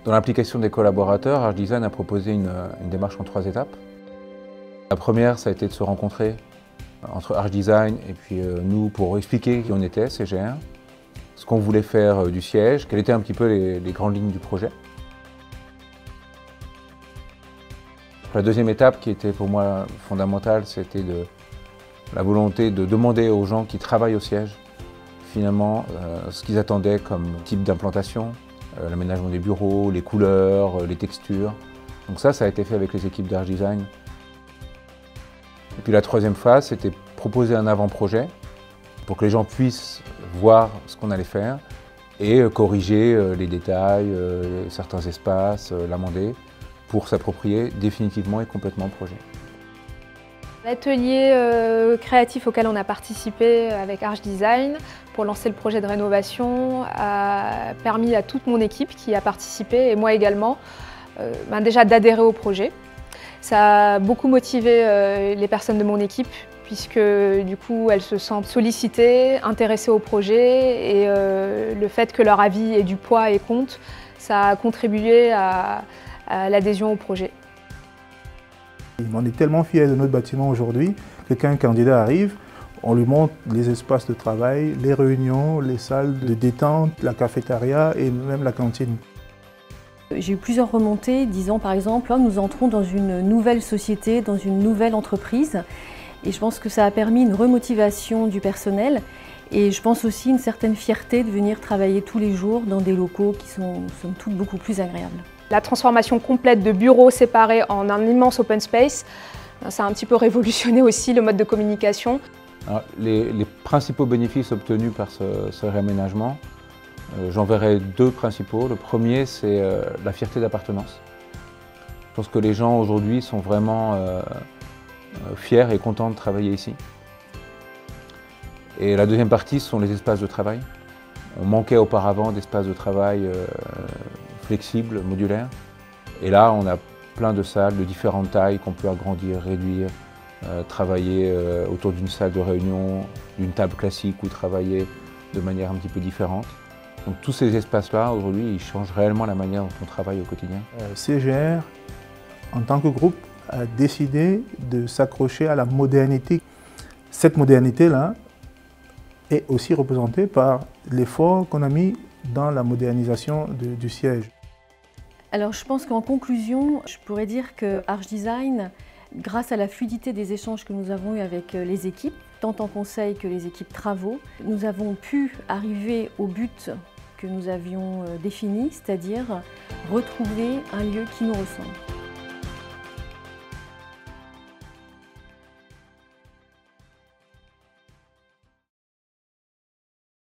Dans l'implication des collaborateurs, Arch Design a proposé une démarche en 3 étapes. La première, ça a été de se rencontrer entre Arch Design et puis nous pour expliquer qui on était, CGR, ce qu'on voulait faire du siège, quelles étaient un petit peu les grandes lignes du projet. La deuxième étape qui était pour moi fondamentale, c'était la volonté de demander aux gens qui travaillent au siège finalement ce qu'ils attendaient comme type d'implantation, l'aménagement des bureaux, les couleurs, les textures. Donc ça a été fait avec les équipes d'Arch Design. Et puis la troisième phase, c'était proposer un avant-projet pour que les gens puissent voir ce qu'on allait faire et corriger les détails, certains espaces, l'amender pour s'approprier définitivement et complètement le projet. L'atelier créatif auquel on a participé avec Arch Design pour lancer le projet de rénovation a permis à toute mon équipe qui a participé, et moi également, déjà d'adhérer au projet. Ça a beaucoup motivé les personnes de mon équipe puisque du coup elles se sentent sollicitées, intéressées au projet, et le fait que leur avis ait du poids et compte, ça a contribué à l'adhésion au projet. On est tellement fiers de notre bâtiment aujourd'hui que quand un candidat arrive, on lui montre les espaces de travail, les réunions, les salles de détente, la cafétéria et même la cantine. J'ai eu plusieurs remontées disant par exemple nous entrons dans une nouvelle société, dans une nouvelle entreprise, et je pense que ça a permis une remotivation du personnel et je pense aussi une certaine fierté de venir travailler tous les jours dans des locaux qui sont somme toute beaucoup plus agréables. La transformation complète de bureaux séparés en un immense open space, ça a un petit peu révolutionné aussi le mode de communication. Alors, les principaux bénéfices obtenus par ce réaménagement, j'en verrai 2 principaux. Le premier, c'est la fierté d'appartenance. Je pense que les gens aujourd'hui sont vraiment fiers et contents de travailler ici. Et la deuxième partie, ce sont les espaces de travail. On manquait auparavant d'espaces de travail flexibles, modulaires. Et là, on a plein de salles de différentes tailles qu'on peut agrandir, réduire, travailler autour d'une salle de réunion, d'une table classique ou travailler de manière un petit peu différente. Donc tous ces espaces-là, aujourd'hui, ils changent réellement la manière dont on travaille au quotidien. CGR, en tant que groupe, a décidé de s'accrocher à la modernité. Cette modernité-là est aussi représentée par l'effort qu'on a mis dans la modernisation du siège. Alors je pense qu'en conclusion, je pourrais dire que Arch Design, grâce à la fluidité des échanges que nous avons eus avec les équipes, tant en conseil que les équipes travaux, nous avons pu arriver au but que nous avions défini, c'est-à-dire retrouver un lieu qui nous ressemble.